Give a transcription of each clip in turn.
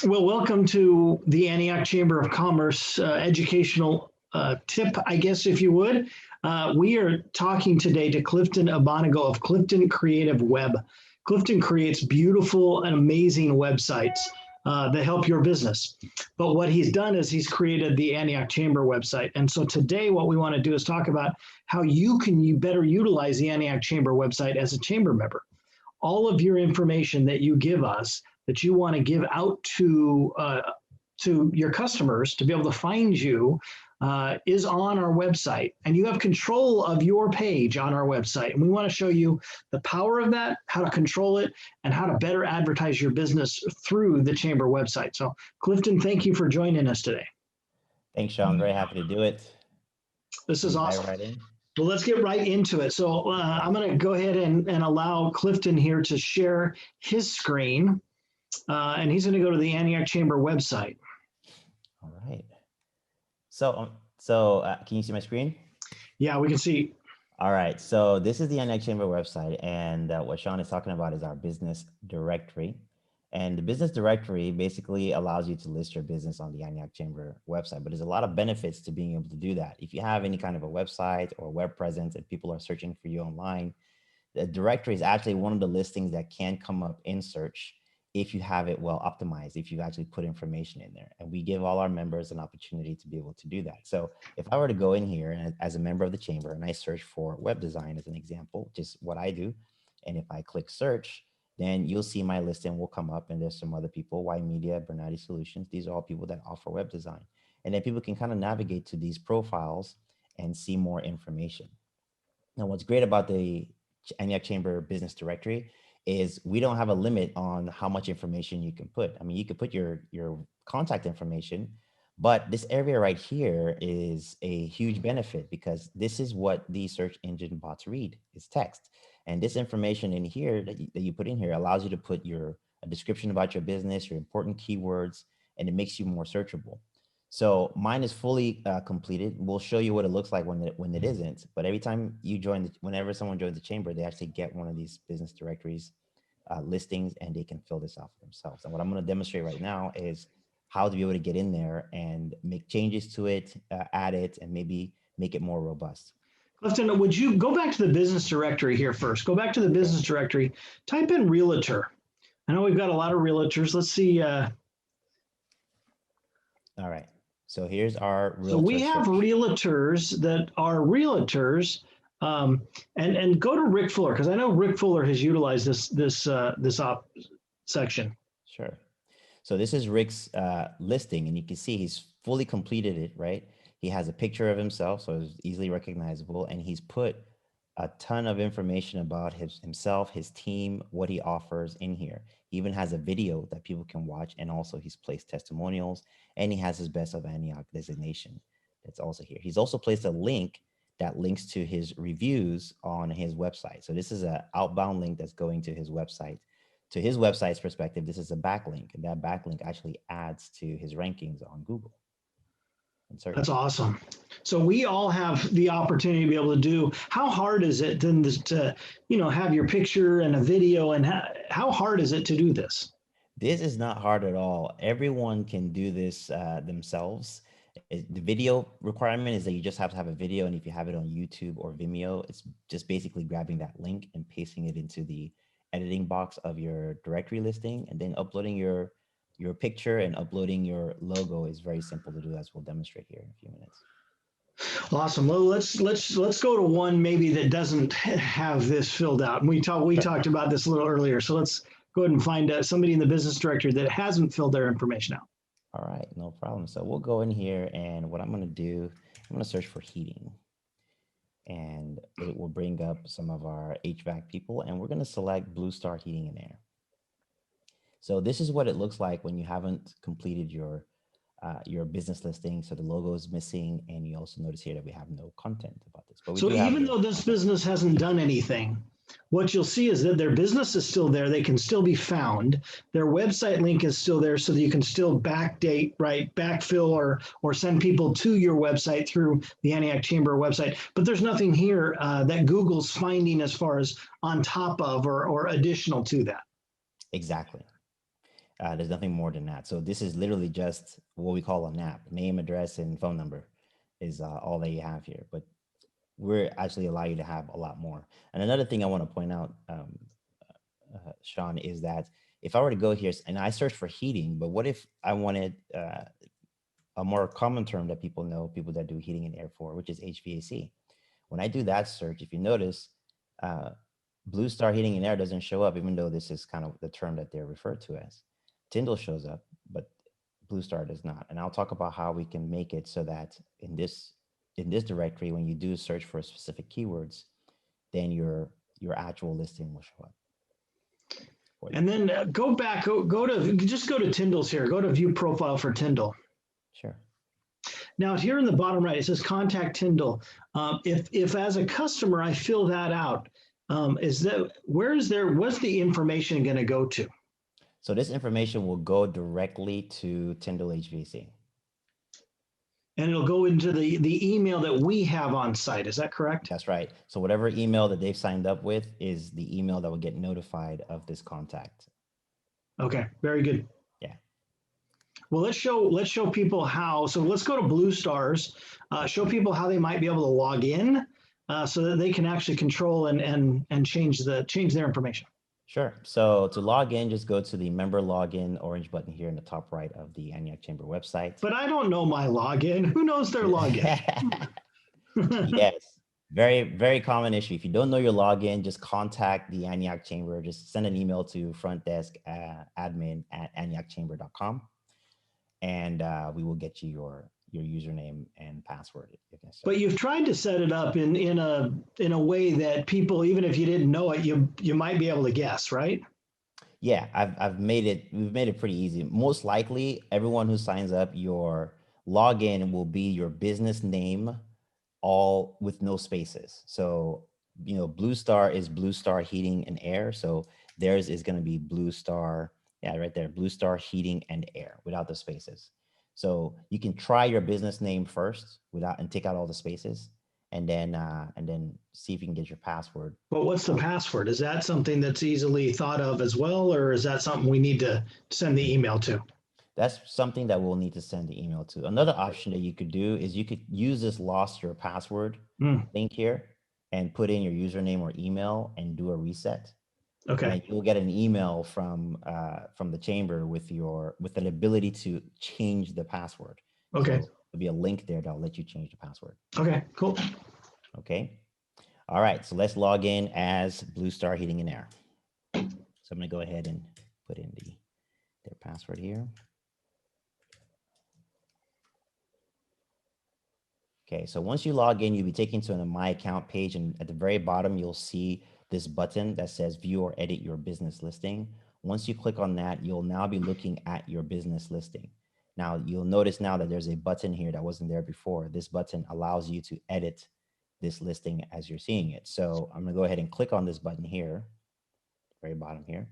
Well, welcome to the Antioch Chamber of Commerce educational tip, I guess, if you would. We are talking today to Clifton Abonigo of Clifton Creative Web. Clifton creates beautiful and amazing websites that help your business. But what he's done is he's created the Antioch Chamber website. And so today what we want to do is talk about how you can better utilize the Antioch Chamber website as a chamber member. All of your information that you give us that you want to give out to your customers to be able to find you is on our website, and you have control of your page on our website. And we want to show you the power of that, how to control it, and how to better advertise your business through the Chamber website. So Clifton, thank you for joining us today. Thanks, Sean. Very happy to do it. This is awesome. Well, let's get right into it. So I'm going to go ahead and allow Clifton here to share his screen, and he's going to go to the Antioch Chamber website. All right. So can you see my screen? Yeah, we can see. All right. So this is the Antioch Chamber website, and what Sean is talking about is our business directory. And the business directory basically allows you to list your business on the Antioch Chamber website, but there's a lot of benefits to being able to do that. If you have any kind of a website or web presence and people are searching for you online, the directory is actually one of the listings that can come up in search if you have it well optimized, if you actually put information in there. And we give all our members an opportunity to be able to do that. So if I were to go in here and as a member of the chamber and I search for web design as an example, just what I do, and if I click search, then you'll see my listing will come up, and there's some other people, Y Media, Bernardi Solutions. These are all people that offer web design. And then people can kind of navigate to these profiles and see more information. Now, what's great about the Antioch Chamber Business Directory is we don't have a limit on how much information you can put. I mean, you could put your contact information, but this area right here is a huge benefit because this is what the search engine bots read, is text. And this information in here that you put in here allows you to put a description about your business, your important keywords, and it makes you more searchable. So mine is fully completed. We'll show you what it looks like when it isn't. But every time you join, whenever someone joins the chamber, they actually get one of these business directories listings, and they can fill this out for themselves. And what I'm going to demonstrate right now is how to be able to get in there and make changes to it, add it, and maybe make it more robust. Clifton, would you go back to the business directory here first? Go back to the business directory, type in realtor. I know we've got a lot of realtors. Let's see. All right. So here's our realtor. So we have realtors that are realtors, and go to Rick Fuller, because I know Rick Fuller has utilized this section. Sure. So this is Rick's listing, and you can see he's fully completed it, right? He has a picture of himself, so it's easily recognizable, and he's put a ton of information about himself, his team, what he offers in here. He even has a video that people can watch, and also he's placed testimonials, and he has his Best of Antioch designation that's also here. He's also placed a link that links to his reviews on his website. So this is an outbound link that's going to his website. To his website's perspective, this is a backlink, and that backlink actually adds to his rankings on Google. That's awesome. So we all have the opportunity to be able to do. How hard is it then to, have your picture and a video, and how hard is it to do this? This is not hard at all. Everyone can do this themselves. The video requirement is that you just have to have a video, and if you have it on YouTube or Vimeo, it's just basically grabbing that link and pasting it into the editing box of your directory listing, and then uploading your picture and uploading your logo is very simple to do, as we'll demonstrate here in a few minutes. Awesome. Well, let's go to one maybe that doesn't have this filled out. And we talked about this a little earlier. So let's go ahead and find somebody in the business directory that hasn't filled their information out. All right, no problem. So we'll go in here, and what I'm going to do, I'm going to search for heating, and it will bring up some of our HVAC people, and we're going to select Blue Star Heating and Air. So this is what it looks like when you haven't completed your business listing. So the logo is missing, and you also notice here that we have no content about this. But so even though this business hasn't done anything, what you'll see is that their business is still there. They can still be found. Their website link is still there, so that you can still backdate, right, backfill, or send people to your website through the Antioch Chamber website. But there's nothing here that Google's finding as far as on top of or additional to that. Exactly. There's nothing more than that. So this is literally just what we call a NAP, name, address, and phone number is all that you have here. But we're actually allow you to have a lot more. And another thing I want to point out, Sean, is that if I were to go here and I search for heating, but what if I wanted a more common term that people know, people that do heating and air for, which is HVAC. When I do that search, if you notice, uh, Blue Star Heating and Air doesn't show up, even though this is kind of the term that they're referred to as. Tyndall shows up, but Blue Star does not. And I'll talk about how we can make it so that in this directory, when you do search for specific keywords, then your actual listing will show up. And then go back, go to Tyndall's here. Go to view profile for Tyndall. Sure. Now here in the bottom right, it says contact Tyndall. If as a customer I fill that out, what's the information going to go to? So this information will go directly to Tyndall HVAC. And it'll go into the email that we have on site. Is that correct? That's right. So whatever email that they've signed up with is the email that will get notified of this contact. Okay, very good. Yeah. Well, let's show people how. So let's go to Blue Stars. Show people how they might be able to log in, so that they can actually control and change their information. Sure. So to log in, just go to the member login orange button here in the top right of the Antioch Chamber website. But I don't know my login. Who knows their login? Yes. Very, very common issue. If you don't know your login, just contact the Antioch Chamber. Just send an email to front desk admin@antiochchamber.com, and we will get you your username and password if necessary. But you've tried to set it up in a way that people, even if you didn't know it, you might be able to guess, right? Yeah, we've made it pretty easy. Most likely, everyone who signs up, your login will be your business name, all with no spaces. So, Blue Star is Blue Star Heating and Air. So theirs is going to be Blue Star, yeah, right there, Blue Star Heating and Air without the spaces. So you can try your business name first and take out all the spaces, and then see if you can get your password. But what's the password? Is that something that's easily thought of as well, or is that something we need to send the email to? That's something that we'll need to send the email to. Another option that you could do is you could use this lost your password link here and put in your username or email and do a reset. Okay. And you'll get an email from the chamber with an ability to change the password. Okay. So there'll be a link there that'll let you change the password. Okay, cool. Okay. All right. So let's log in as Blue Star Heating and Air. So I'm going to go ahead and put in their password here. Okay, so once you log in, you'll be taken to a My Account page, and at the very bottom, you'll see this button that says View or Edit Your Business Listing. Once you click on that, you'll now be looking at your business listing. Now, you'll notice now that there's a button here that wasn't there before. This button allows you to edit this listing as you're seeing it. So I'm gonna go ahead and click on this button here, very bottom here,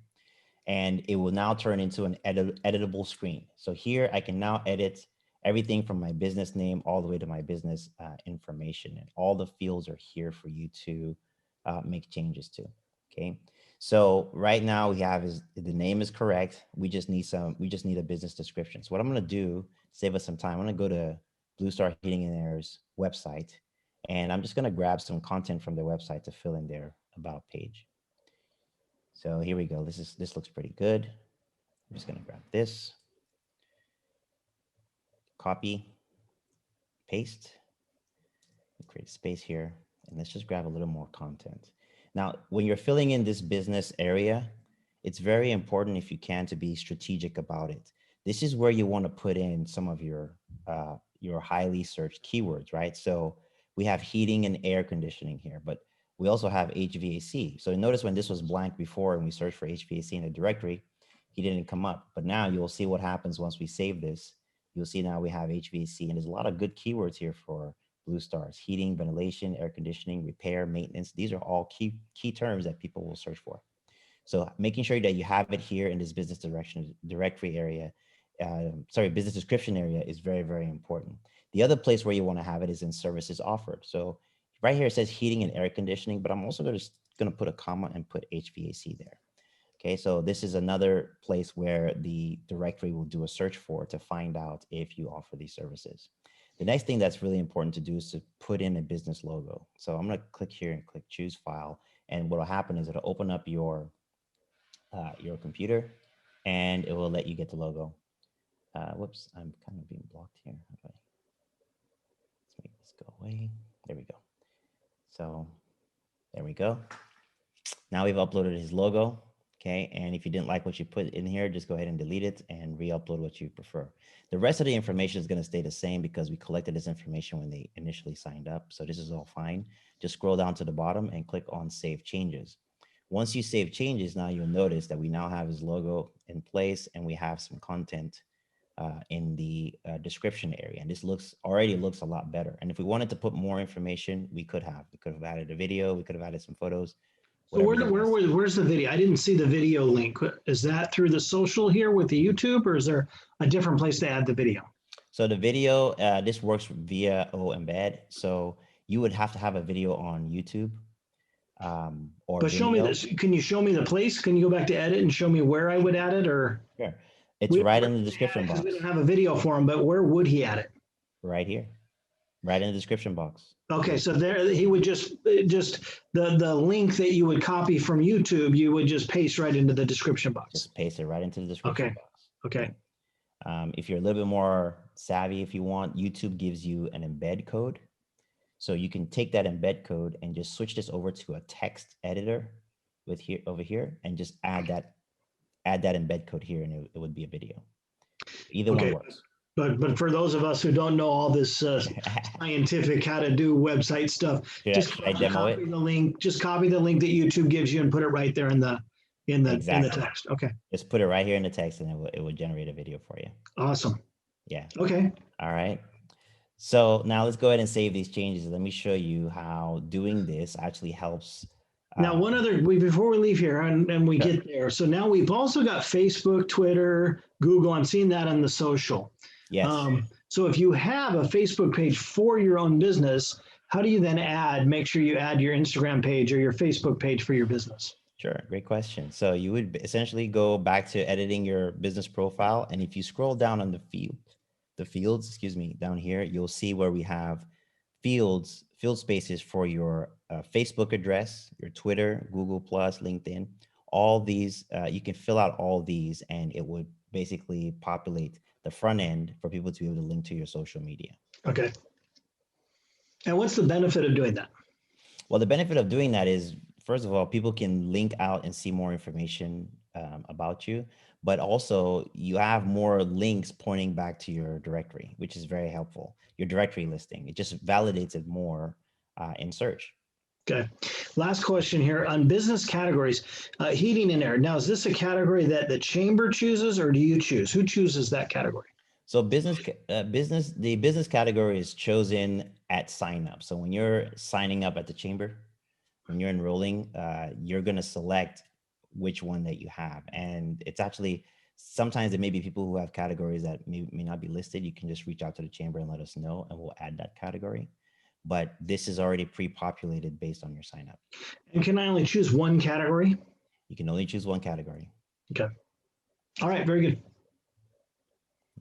and it will now turn into an editable screen. So here I can now edit everything from my business name all the way to my business information, and all the fields are here for you to make changes to. Okay, so right now we have is the name is correct. We just need a business description. So what I'm going to do, save us some time, I'm going to go to Blue Star Heating and Air's website, and I'm just going to grab some content from their website to fill in their about page. So here we go. This looks pretty good. I'm just going to grab this. Copy, paste, create space here, and let's just grab a little more content. Now, when you're filling in this business area, it's very important, if you can, to be strategic about it. This is where you want to put in some of your highly searched keywords, right? So we have heating and air conditioning here, but we also have HVAC. So notice when this was blank before and we searched for HVAC in the directory, he didn't come up. But now you'll see what happens once we save this. You'll see now we have HVAC, and there's a lot of good keywords here for Blue Stars: heating, ventilation, air conditioning, repair, maintenance. These are all key terms that people will search for. So making sure that you have it here in this business directory area, business description area, is very, very important. The other place where you want to have it is in services offered. So right here it says heating and air conditioning, but I'm also going to put a comma and put HVAC there. Okay, so this is another place where the directory will do a search for to find out if you offer these services. The next thing that's really important to do is to put in a business logo. So I'm going to click here and click choose file. And what will happen is it'll open up your computer and it will let you get the logo. Whoops, I'm kind of being blocked here. Okay. Let's make this go away. There we go. So there we go. Now we've uploaded his logo. Okay. And if you didn't like what you put in here, just go ahead and delete it and re-upload what you prefer. The rest of the information is going to stay the same because we collected this information when they initially signed up. So this is all fine. Just scroll down to the bottom and click on save changes. Once you save changes, now you'll notice that we now have his logo in place and we have some content in the description area. And this already looks a lot better. And if we wanted to put more information, we could have added a video, we could have added some photos. So where's the video? I didn't see the video link. Is that through the social here with the YouTube, or is there a different place to add the video? So the video, this works via embed. So you would have to have a video on YouTube. Or but show me this. Can you show me the place? Can you go back to edit and show me where I would add it? Or sure, it's right in the description box. We don't have a video for him, but where would he add it? Right here, right in the description box. Okay, so there he would just the link that you would copy from YouTube, you would just paste right into the description box. Just paste it right into the description box. Okay. If you're a little bit more savvy, if you want, YouTube gives you an embed code. So you can take that embed code and just switch this over to a text editor over here and just add that embed code here and it would be a video. Either one works. But for those of us who don't know all this scientific how to do website stuff, just copy the link. Just copy the link that YouTube gives you and put it right there in the text. Okay. Just put it right here in the text, and it will generate a video for you. Awesome. Yeah. Okay. All right. So now let's go ahead and save these changes. Let me show you how doing this actually helps. Now, before we leave here and we get there. So now we've also got Facebook, Twitter, Google. I'm seeing that on the social. Yes. So if you have a Facebook page for your own business, how do you then make sure you add your Instagram page or your Facebook page for your business? Sure. Great question. So you would essentially go back to editing your business profile. And if you scroll down on the fields, down here, you'll see where we have field spaces for your Facebook address, your Twitter, Google+, LinkedIn, all these, you can fill out all these and it would basically populate the front end for people to be able to link to your social media. Okay. And what's the benefit of doing that? Well, the benefit of doing that is, first of all, people can link out and see more information about you, but also you have more links pointing back to your directory, which is very helpful. Your directory listing, it just validates it more in search. Okay. Last question here on business categories, heating and air. Now, is this a category that the chamber chooses or do you choose? Who chooses that category? So the business category is chosen at sign up. So when you're signing up at the chamber, when you're enrolling, you're going to select which one that you have. And it's actually, sometimes there may be people who have categories that may not be listed. You can just reach out to the chamber and let us know and we'll add that category. But this is already pre-populated based on your sign up. And can I only choose one category? You can only choose one category. Okay. All right. Very good.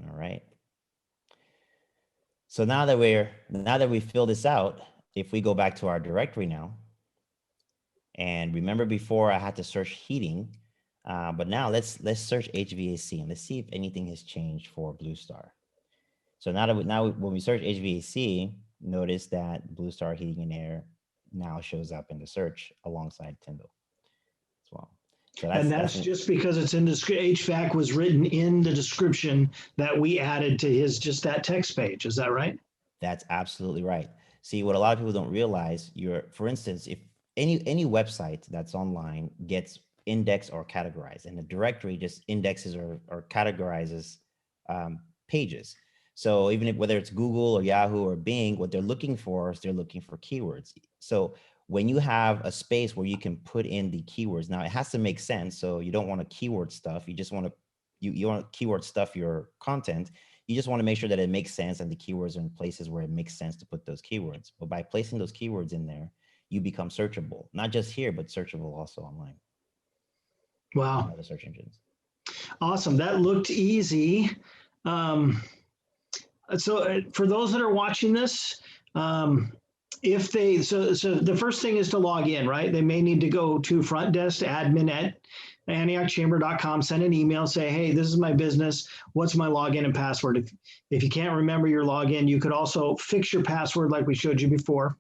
All right. So now that we fill this out, if we go back to our directory now, and remember before I had to search heating, but now let's search HVAC and let's see if anything has changed for Blue Star. So now when we search HVAC, notice that Blue Star Heating and Air now shows up in the search alongside Tyndall as well. So that's just because it's in HVAC was written in the description that we added to just that text page. Is that right? That's absolutely right. See, what a lot of people don't realize, for instance, if any website that's online gets indexed or categorized, and the directory just indexes or categorizes pages. So even whether it's Google or Yahoo or Bing, what they're looking for is they're looking for keywords. So when you have a space where you can put in the keywords, now it has to make sense. So you don't want to keyword stuff. You just want to, you want to keyword stuff your content. You just want to make sure that it makes sense and the keywords are in places where it makes sense to put those keywords. But by placing those keywords in there, you become searchable, not just here, but searchable also online. Wow. other search engines. Awesome. That looked easy. Um, so for those that are watching this, if they, so the first thing is to log in, right? They may need to go to front desk admin at antiochchamber.com, send an email, say, hey, this is my business. What's my login and password? If you can't remember your login, you could also fix your password like we showed you before.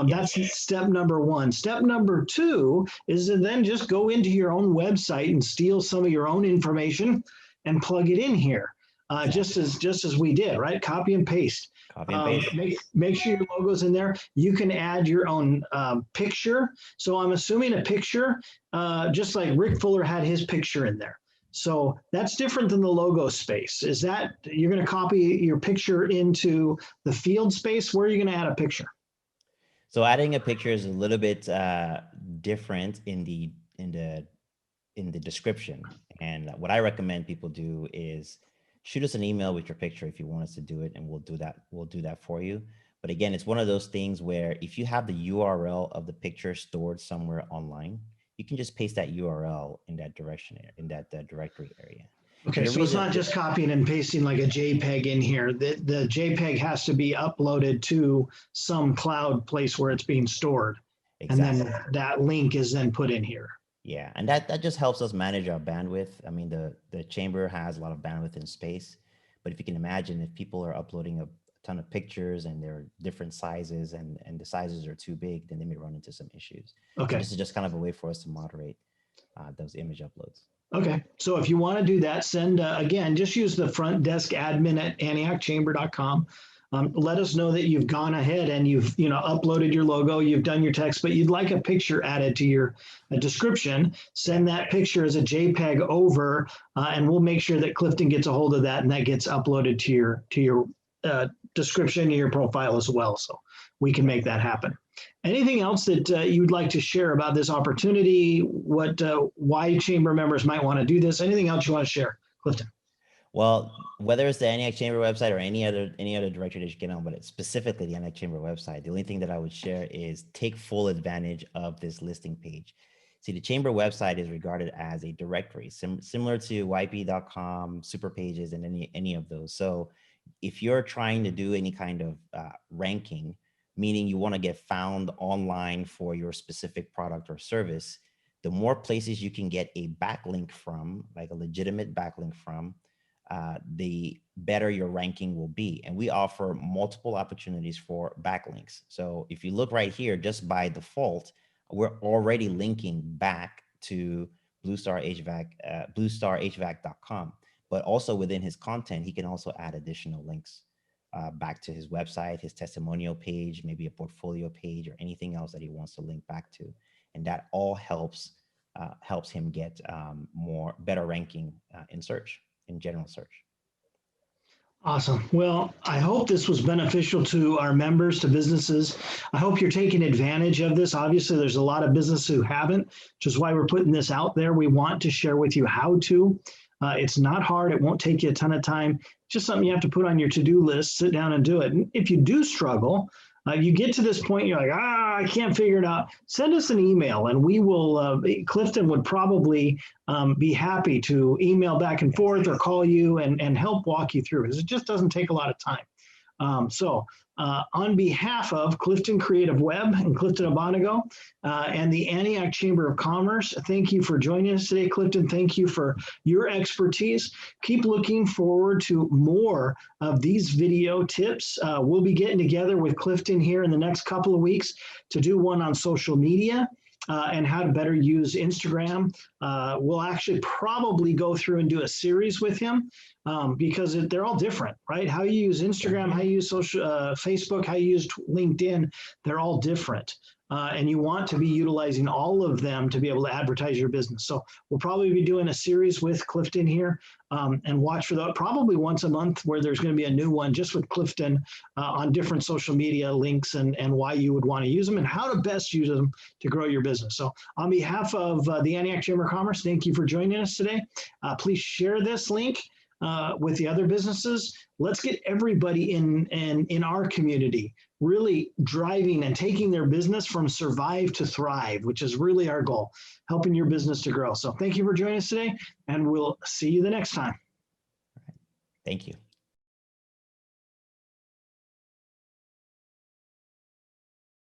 That's step number one. Step number two is to then just go into your own website and steal some of your own information and plug it in here, Exactly. just as we did, right? Copy and paste. Copy and paste. Make sure your logo's in there. You can add your own picture. So I'm assuming a picture, just like Rick Fuller had his picture in there. So that's different than the logo space. Is that you're going to copy your picture into the field space? Where are you going to add a picture? So adding a picture is a little bit different in the description. And what I recommend people do is shoot us an email with your picture if you want us to do it, and we'll do that. We'll do that for you. But again, it's one of those things where if you have the URL of the picture stored somewhere online, you can just paste that URL in that direction, in that directory area. Okay, so it's not just copying and pasting like a JPEG in here. The JPEG has to be uploaded to some cloud place where it's being stored. Exactly. And then that link is then put in here. Yeah, and that just helps us manage our bandwidth. I mean, the chamber has a lot of bandwidth and space, but if you can imagine, if people are uploading a ton of pictures and they're different sizes and the sizes are too big, then they may run into some issues. Okay. So this is just kind of a way for us to moderate those image uploads. Okay, so if you want to do that, send, again, just use the front desk admin at antiochchamber.com. Let us know that you've gone ahead and you've uploaded your logo, you've done your text, but you'd like a picture added to your description. Send that picture as a JPEG over, and we'll make sure that Clifton gets a hold of that and that gets uploaded to your description and your profile as well, so we can make that happen. Anything else that you'd like to share about this opportunity? Why chamber members might want to do this? Anything else you want to share, Clifton? Well, whether it's the Antioch Chamber website or any other directory that you get on, but specifically the Antioch Chamber website, the only thing that I would share is take full advantage of this listing page. See, the Chamber website is regarded as a directory, similar to yp.com, super pages, and any of those. So if you're trying to do any kind of ranking, meaning you want to get found online for your specific product or service, the more places you can get a backlink from, like a legitimate backlink from, the better your ranking will be. And we offer multiple opportunities for backlinks. So if you look right here, just by default, we're already linking back to bluestarhvac.com. But also within his content, he can also add additional links back to his website, his testimonial page, maybe a portfolio page, or anything else that he wants to link back to. And that all helps him get better ranking in search, in general search. Awesome. Well, I hope this was beneficial to our members, to businesses. I hope you're taking advantage of this. Obviously, there's a lot of businesses who haven't, which is why we're putting this out there. We want to share with you how to. It's not hard. It won't take you a ton of time. Just something you have to put on your to-do list, sit down and do it. And if you do struggle, you get to this point, you're like, I can't figure it out. Send us an email and we will, Clifton would probably be happy to email back and forth or call you and help walk you through it. It just doesn't take a lot of time. On behalf of Clifton Creative Web and Clifton Abanigo and the Antioch Chamber of Commerce, thank you for joining us today, Clifton. Thank you for your expertise. Keep looking forward to more of these video tips. We'll be getting together with Clifton here in the next couple of weeks to do one on social media. And how to better use Instagram. We'll actually probably go through and do a series with him because they're all different, right? How you use Instagram, how you use Facebook, how you use LinkedIn, they're all different. And you want to be utilizing all of them to be able to advertise your business. So we'll probably be doing a series with Clifton here and watch for that probably once a month where there's going to be a new one just with Clifton on different social media links and why you would want to use them and how to best use them to grow your business. So on behalf of the Antioch Chamber of Commerce, thank you for joining us today. Please share this link with the other businesses. Let's get everybody in our community really driving and taking their business from survive to thrive, which is really our goal, helping your business to grow. So thank you for joining us today, and we'll see you the next time. Thank you.